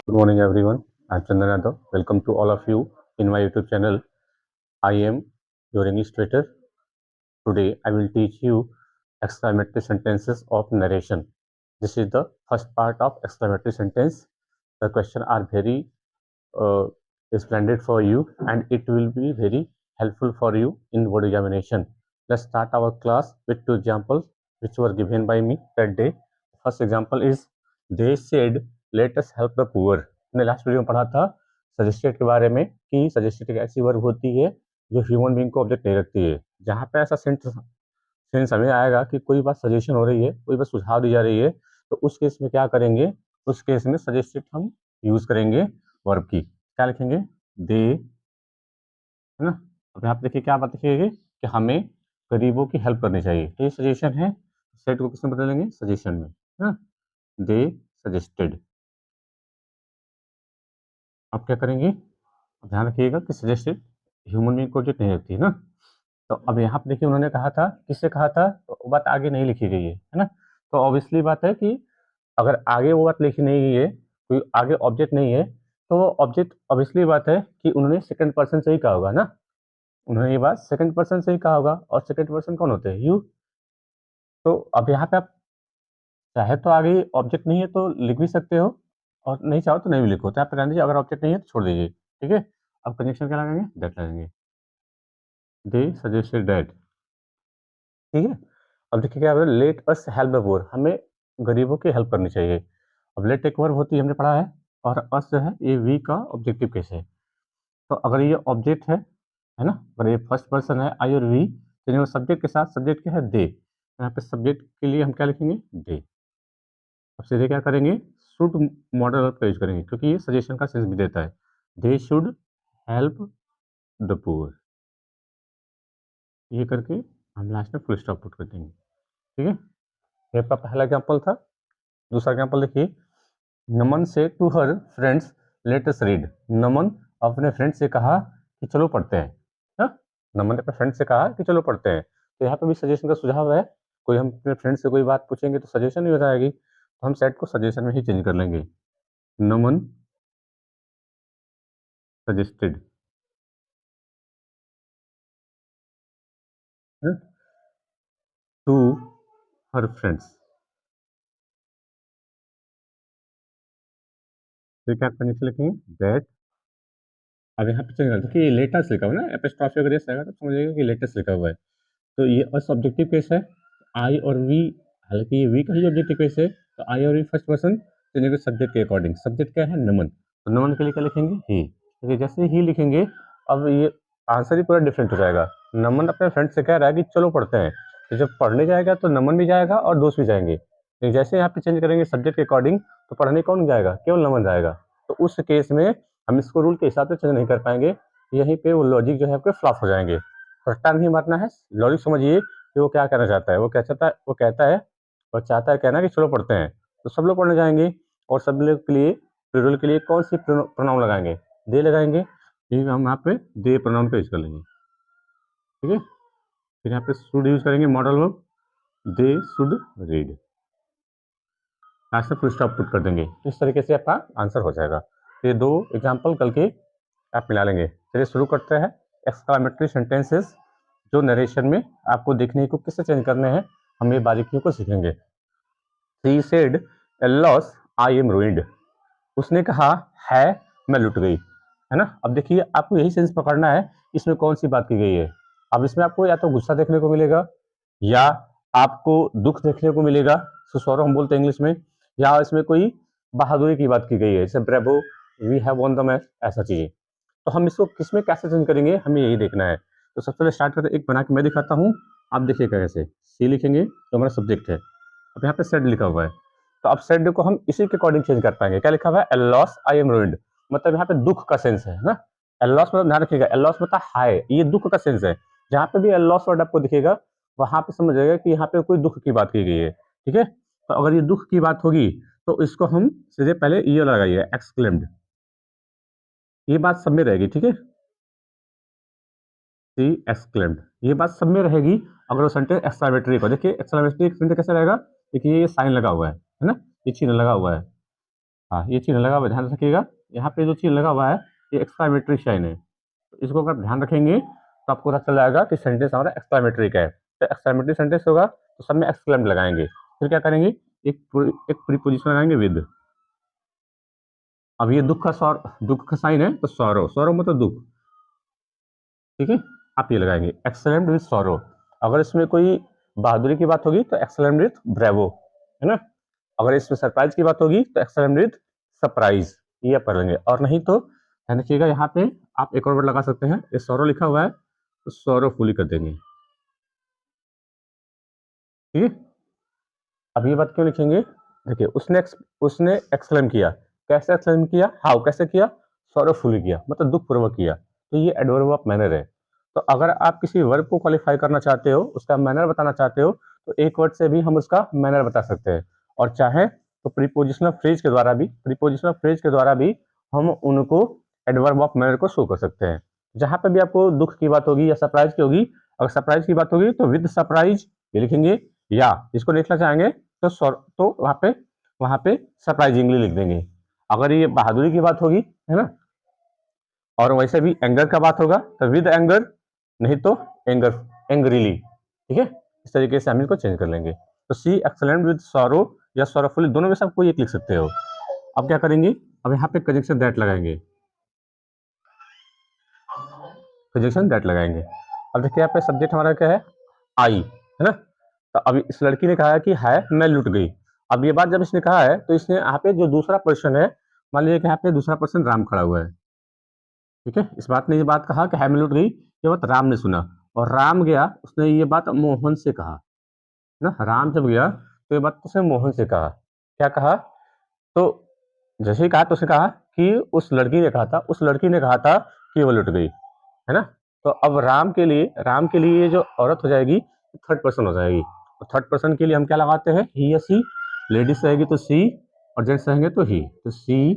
Good morning, everyone. I'm Chandan Yadav. Welcome to all of you in my YouTube channel. I am your English tutor. Today, I will teach you exclamatory sentences of narration. This is the first part of exclamatory sentence. The questions are very uh, splendid for you, and it will be very helpful for you in board examination. Let's start our class with two examples which were given by me that day. First example is they said let us help the poor. मैंने last video में पढ़ा था suggested के बारे में कि suggested एक ऐसी वर्ब होती है जो ह्यूमन बीइंग को ऑब्जेक्ट नहीं रखती है। जहाँ पे ऐसा सेंस हमें आएगा कि कोई बात सजेशन हो रही है, कोई बात सुझाव दी जा रही है, तो उस केस में क्या करेंगे, उस केस में सजेस्टेड हम यूज करेंगे वर्ब की। क्या लिखेंगे? दे, है ना। अब यहाँ पे देखिए क्या बात लिखिएगी कि हमें गरीबों की हेल्प करनी चाहिए, तो ये सजेशन है। सेट को किसमें बदलेंगे? सजेशन में, है ना। दे सजेस्टेड। अब क्या करेंगे? अब ध्यान रखिएगा कि सजेस्टेड ह्यूमन बीइंग को ऑब्जेक्ट नहीं रखती है ना। तो अब यहाँ पे देखिए उन्होंने कहा था, किससे कहा था, तो वो बात आगे नहीं लिखी गई है ना। तो ऑब्वियसली बात है कि अगर आगे वो बात लिखी नहीं गई है, कोई आगे ऑब्जेक्ट नहीं है, तो वो ऑब्जेक्ट ऑब्वियसली बात है कि उन्होंने सेकंड पर्सन से ही कहा होगा ना। उन्होंने ये बात सेकंड पर्सन से ही कहा होगा, और सेकंड पर्सन कौन होते हैं? यू। तो अब यहाँ पे आप चाहे तो आगे ऑब्जेक्ट नहीं है तो लिख भी सकते हो, और नहीं चाहो तो नहीं भी लिखो। तो आप रहने दीजिए, अगर ऑब्जेक्ट नहीं है तो छोड़ दीजिए, ठीक है। अब कंजक्शन क्या लगाएंगे? दैट लगाएंगे। दे सजेस्टेड दैट, ठीक है। अब देखिए क्या है, let us help the poor, हमें गरीबों की हेल्प करनी चाहिए। अब लेट एक वर्ब होती है, हमने पढ़ा है, और अस जो है ये वी का ऑब्जेक्टिव केस है। तो अगर ये ऑब्जेक्ट है ना, अगर ये फर्स्ट पर्सन है आई और वी, तो सब्जेक्ट के साथ सब्जेक्ट क्या है? दे। यहाँ पे सब्जेक्ट के लिए हम क्या लिखेंगे? दे। अब सीधे क्या करेंगे? शुड मॉडल का यूज करेंगे, क्योंकि ये सजेशन का सेंस भी देता है। They should help the poor, ये करके हम लास्ट में फुल स्टॉप पुट कर देंगे, ठीक है। ये आपका पहला एग्जाम्पल था। दूसरा एग्जाम्पल देखिए, नमन से to her friends let us read. Naman अपने फ्रेंड से कहा कि चलो पढ़ते हैं, हाँ? नमन ने अपने फ्रेंड से कहा कि चलो पढ़ते हैं। तो यहाँ पे भी सजेशन का सुझाव है। कोई हम अपने फ्रेंड से कोई बात पूछेंगे तो सजेशन ही हो जाएगी, तो हम सेट को सजेशन में ही चेंज कर लेंगे। नमन सजेस्टेड टू हर फ्रेंड्स। तो क्या कंडीशन लिखेंगे? दैट। अब यहाँ पे चेंज कर देखिए, लेटेस्ट लिखा हुआ है ना, एपिस्ट्रॉफी अगर यस आएगा तो समझिएगा कि लेटेस्ट लिखा हुआ है। तो ये अस ऑब्जेक्टिव केस है। आई और वी, हालांकि ये वी का ही ऑब्जेक्टिव केस है, तो आई और we first person change subject के अकॉर्डिंग। सब्जेक्ट क्या है? नमन। तो नमन के लिए क्या लिखेंगे? ही। क्योंकि जैसे ही लिखेंगे, अब ये आंसर ही पूरा डिफरेंट हो जाएगा। नमन अपने फ्रेंड से कह रहा है कि चलो पढ़ते हैं, तो जब पढ़ने जाएगा तो नमन भी जाएगा और दोस्त भी जाएंगे। लेकिन जैसे यहाँ पे चेंज करेंगे सब्जेक्ट के अकॉर्डिंग, तो पढ़ने कौन जाएगा? केवल नमन जाएगा। तो उस केस में हम इसको रूल के हिसाब से चेंज नहीं कर पाएंगे। यहीं पे वो लॉजिक जो है आपके फ्लॉप हो जाएंगे। रट्टा नहीं मारना है, लॉजिक समझिए कि वो क्या कहना चाहता है। वो क्या चाहता है? वो कहता है, वो चाहता है कहना कि चलो पढ़ते हैं, तो सब लोग पढ़ने जाएंगे। और सब लोग के लिए प्लूरल के लिए कौन सी प्रोनाउन लगाएंगे? दे लगाएंगे। ठीक है, हम यहाँ पे दे प्रोनाउन का यूज कर लेंगे, ठीक है। फिर यहाँ पे शुड यूज करेंगे modal verb, they should read. Last में फुल स्टॉप पुट कर देंगे। इस तरीके से आपका आंसर हो जाएगा। ये दो एग्जाम्पल कल के आप मिला लेंगे। चलिए शुरू करते हैं एक्सक्लामेटरी सेंटेंसेस, जो नरेशन में आपको देखने को किससे चेंज करने हैं, हम ये बारीकियों को सीखेंगे। He said, "Alas, I am ruined." उसने कहा है मैं लुट गई, है ना। अब देखिए आपको यही सेंस पकड़ना है, इसमें कौन सी बात की गई है। अब इसमें आपको या तो गुस्सा देखने को मिलेगा, या आपको दुख देखने को मिलेगा, सो हम बोलते हैं इंग्लिश में, या इसमें कोई बहादुरी की बात की गई है, जैसे bravo, we have won the match, ऐसा चीजें। तो हम इसको किसमें कैसे चेंज करेंगे, हमें यही देखना है। तो सबसे पहले स्टार्ट करते, एक बना के मैं दिखाता हूँ, आप देखिएगा कैसे। सी लिखेंगे तो हमारा सब्जेक्ट है, अब यहाँ पे सेड लिखा हुआ है, तो अब सेड को हम इसी के अकॉर्डिंग चेंज कर पाएंगे। क्या लिखा हुआ है? लॉस आई एम रूइंड, मतलब यहाँ पे दुख का सेंस है ना। लॉस मतलब ध्यान रखिएगा, लॉस मतलब हाय, ये दुख का सेंस है। जहाँ पे भी लॉस वर्ड आपको दिखेगा, वहां पे समझ जाएगा कि यहाँ पे कोई दुख की बात की गई है, ठीक है। तो अगर ये दुख की बात होगी, तो इसको हम सीधे पहले ये लगाइए एक्सक्लेम्ड, ये बात सब में रहेगी, ठीक है। सी एक्सक्लेम्ड, ये बात सब में रहेगी। अगर वो सेंटेंस एक्सक्लेमेटरी को देखिए, एक्सक्लेमेटरी सेंटेंस कैसे रहेगा? देखिए ये साइन लगा हुआ है ना, ये चिन्ह लगा हुआ है। हाँ, ये चिन्ह लगा हुआ है, ध्यान रखिएगा। यहाँ पे जो चिन्ह लगा हुआ है ये एक्सक्लेमेटरी साइन है। तो इसको अगर ध्यान रखेंगे तो आपको पता चल जाएगा कि सेंटेंस हमारा एक्सक्लेमेटरी का है। तो एक्सक्लेमेटरी सेंटेंस होगा तो सब में एक्सक्लेम लगाएंगे। फिर क्या करेंगे, एक प्रीपोजिशन लगाएंगे विद। अब ये दुख का साइन है तो सॉरो, सॉरो मतलब दुख, ठीक है। आप ये लगाएंगे एक्सलेम्ड विद सॉरो। अगर इसमें कोई बहादुरी की बात होगी तो एक्सलेम्ड विद ब्रेवो, है ना। अगर इसमें सरप्राइज की बात होगी तो एक्सलेम्ड विद सरप्राइज, ये आप कर लेंगे। और नहीं तो ध्यान रखिएगा यहाँ पे आप एक और वर्ड लगा सकते हैं। ये सॉरो लिखा हुआ है तो सॉरोफुली कर देंगे, ठीक है। अब ये बात क्यों लिखेंगे, देखिए उसने एक्सलेम किया, कैसे एक्सलेम किया, हाउ कैसे किया, सॉरोफुली किया मतलब दुख पूर्वक किया। तो ये एडवर्ब ऑफ मैनर है। तो अगर आप किसी वर्ब को क्वालिफाई करना चाहते हो, उसका मैनर बताना चाहते हो, तो एक वर्ड से भी हम उसका मैनर बता सकते हैं। और चाहे तो प्रीपोजिशनल फ्रेज के द्वारा भी हम उनको एडवर्ब ऑफ मैनर को शो कर सकते हैं। जहां पे भी आपको दुख की बात होगी या सरप्राइज की होगी, अगर सरप्राइज की बात होगी तो विद सरप्राइज ये लिखेंगे, या इसको लिखना चाहेंगे तो वहां पे सरप्राइजिंगली लिख देंगे। अगर ये बहादुरी की बात होगी, है ना, और वैसे भी एंगर का बात होगा तो विद एंगर, नहीं तो एंग्रीली, ठीक है। इस तरीके से हम इसको चेंज कर लेंगे। तो सी एक्सलेंट विद सॉरो या सॉरोफुली, दोनों में से आप कोई एक लिख सकते हो। अब क्या करेंगे, अब यहाँ पे कंजंक्शन दैट लगाएंगे, कंजंक्शन दैट लगाएंगे। अब देखिए यहाँ पे सब्जेक्ट हमारा क्या है, आई, है ना। तो अभी इस लड़की ने कहा है कि है मैं लुट गई। अब ये बात जब इसने कहा है तो इसने यहाँ पे जो दूसरा पर्सन है, मान लीजिए कि यहाँ पे दूसरा पर्सन राम खड़ा हुआ है, ठीक है। इस बात ने ये बात कहा कि है मैं लुट गई, ये बात राम ने सुना और राम गया, उसने ये बात मोहन से कहा, है ना। राम जब गया तो ये बात उसने मोहन से कहा। क्या कहा, तो जैसे ही कहा तो उसने कहा कि उस लड़की ने कहा था कि वो लुट गई, है ना। तो अब राम के लिए ये जो औरत हो जाएगी थर्ड पर्सन हो जाएगी। तो थर्ड पर्सन के लिए हम क्या लगाते हैं, ही या सी। लेडीज रहेगी तो सी और जेंट्स रहेंगे तो ही, तो सी।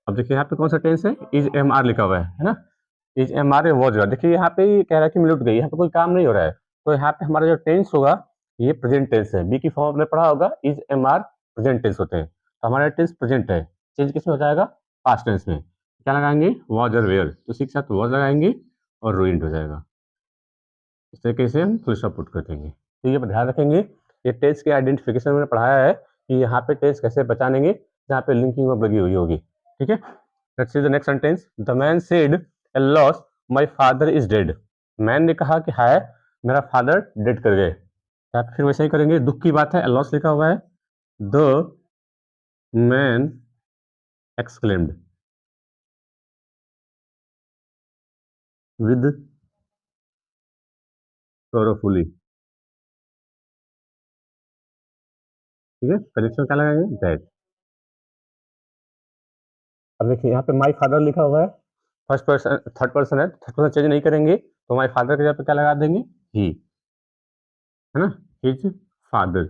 अब देखिए यहाँ पे कौन सा टेंस है, इज एम आर लिखा हुआ है ना। इज एम आर वॉज, देखिए यहाँ पे कह रहा है कि मैं लुट गई, यहाँ पे कोई काम नहीं हो रहा है। तो यहाँ पे हमारा जो टेंस होगा ये प्रेजेंट टेंस है। बी की फॉर्म आपने पढ़ा होगा, is am are present tense होते हैं। तो हमारा टेंस प्रेजेंट है, चेंज किसमें हो जाएगा, पास्ट टेंस में। क्या लगाएंगे, वॉज और वेयर, तो उसी के साथ वॉज लगाएंगे और रूइंड हो जाएगा। इस तरीके से हम फुल स्टॉप पुट कर देंगे। तो ये ध्यान रखेंगे, ये टेंस के आइडेंटिफिकेशन में पढ़ाया है कि यहाँ पे टेंस कैसे पहचानेंगे जहाँ पे लिंकिंग वर्ब लगी हुई होगी, ठीक है। Let's see the next sentence, the man said A lost my father is dead. Man ने कहा कि है मेरा फादर डेड कर गए। फिर वैसे ही करेंगे, दुख की बात है, लॉस लिखा हुआ है, द मैन एक्सक्लेम्ड विद सोरोफुली, ठीक है। कनेक्शन क्या लगाएंगे, दैट। अब देखिए यहाँ पे माय फादर लिखा हुआ है, फर्स्ट पर्सन थर्ड पर्सन है, थर्ड पर्सन चेंज नहीं करेंगे तो माय फादर के जगह पे क्या लगा देंगे, ही, है ना, हिज फादर।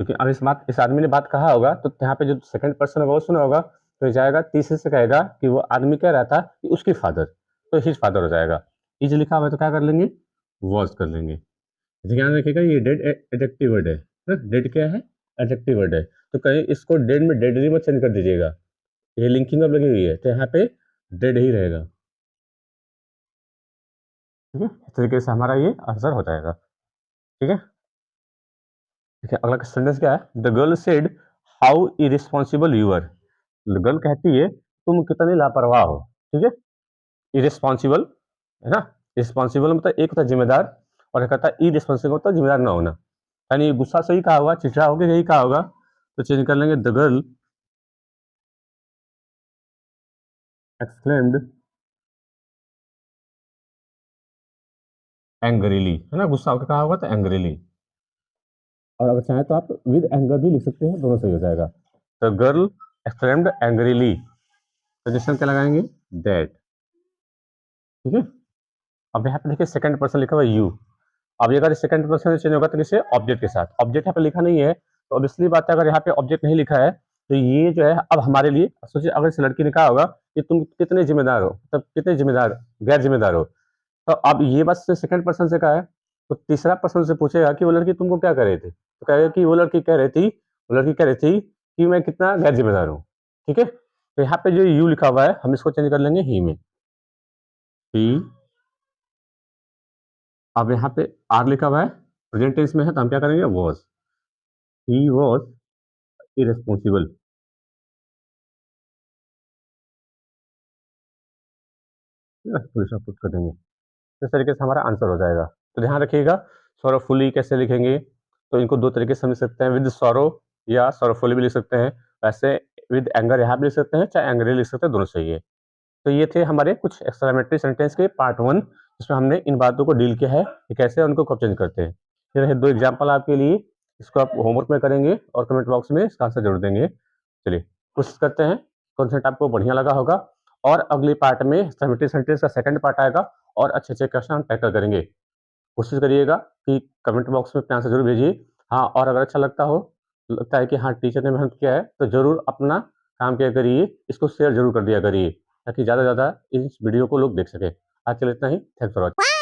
क्योंकि अब इस आदमी ने बात कहा होगा तो यहाँ पे जो सेकंड पर्सन होगा वो सुना होगा, तो जाएगा तीसरे से कहेगा कि वो आदमी कह रहा था कि उसकी फादर, तो हिज फादर हो जाएगा। इज लिखा हुआ है तो क्या कर लेंगे, वॉज कर लेंगे। ध्यान रखिएगा ये डेड एडजेक्टिव वर्ड है ना, डेड क्या है, एडजेक्टिव वर्ड है। तो कहीं इसको डेड में डेडली मत चेंज कर दीजिएगा, ये लिंकिंग अब लगी हुई है तो यहाँ पे डेड ही रहेगा, ठीक है। इस तरीके से हमारा ये आंसर हो जाएगा, ठीक है। देखिए अगला सेंटेंस क्या है, the girl said how irresponsible you are. Girl कहती है तुम कितने लापरवाह हो, ठीक है। इरिस्पॉन्सिबल, है ना। रिस्पॉन्सिबल मतलब एक होता है जिम्मेदार और एक होता है इरिस्पॉन्सिबल मतलब जिम्मेदार ना होना। यानी गुस्सा से ही कहा होगा, चिड़चिड़ा होकर यही कहा होगा, तो चेंज कर लेंगे, द गर्ल एक्सक्लेम्ड एंग्रीली, है ना, गुस्सा होकर कहा होगा तो एंग्रीली। और अगर चाहें तो आप विद एंगर भी लिख सकते हैं, दोनों सही हो जाएगा। The girl exclaimed angrily, suggestion क्या लगाएंगे, दैट, ठीक है। अब यहाँ पे देखिए सेकंड पर्सन लिखा हुआ है यू। अब ये अगर सेकंड पर्सन चेंज होगा तो किसे, ऑब्जेक्ट के साथ। ऑब्जेक्ट यहाँ पे लिखा नहीं है तो ऑब्वियसली बात है, अगर यहाँ पे ऑब्जेक्ट नहीं लिखा है तो ये जो है अब हमारे लिए, सोचिए अगर इस लड़की ने कहा होगा कि तुम कितने जिम्मेदार हो, तब कितने जिम्मेदार, गैर जिम्मेदार हो, तो अब ये बस सेकंड पर्सन से कहा है तो तीसरा प्रश्न उससे पूछेगा कि वो लड़की तुमको क्या कह रही थी? तो कहेगा कि वो लड़की कह रही थी कि मैं कितना गैर ज़िम्मेदार हूँ, ठीक है? तो यहाँ पे जो यू लिखा हुआ है, हम इसको चेंज कर लेंगे ही में। ही, अब यहाँ पे आर लिखा हुआ है, प्रेज़ेंट टेंस में है तो हम क्या करेंगे was. He was irresponsible. Full stop put कर देंगे। इस तरीके से हमारा आंसर हो जाएगा। तो ध्यान रखिएगा, सॉरोफुली कैसे लिखेंगे? तो इनको 2 तरीके से हम लिख सकते हैं, विद सॉरो या सॉरोफुली भी लिख सकते हैं। वैसे विद एंगर यहाँ भी लिख सकते हैं, चाहे एंग्री लिख सकते हैं, दोनों सही है। तो ये थे हमारे कुछ एक्सक्लेमेटरी सेंटेंस के पार्ट 1, जिसमें हमने इन बातों को डील किया है कि कैसे उनको कब चेंज करते हैं। ये रहे 2 एग्ज़ाम्पल आपके लिए, इसको आप होमवर्क में करेंगे और कमेंट बॉक्स में इसका आंसर ज़रूर देंगे। चलिए, कोशिश करते हैं कॉन्सेप्ट आपको बढ़िया लगा होगा, और अगले पार्ट में एक्सक्लेमेटरी सेंटेंस का सेकंड पार्ट आएगा और अच्छे-अच्छे क्वेश्चन हम टैकल करेंगे। कोशिश करिएगा कि कमेंट बॉक्स में अपना आंसर ज़रूर भेजिए। हाँ, और अगर अच्छा लगता है कि हाँ, टीचर ने मेहनत किया है, तो ज़रूर अपना काम किया करिए, इसको शेयर ज़रूर कर दिया करिए, ताकि ज़्यादा से ज़्यादा इस वीडियो को लोग देख सकें। आज के लिए इतना ही। Thanks for watching.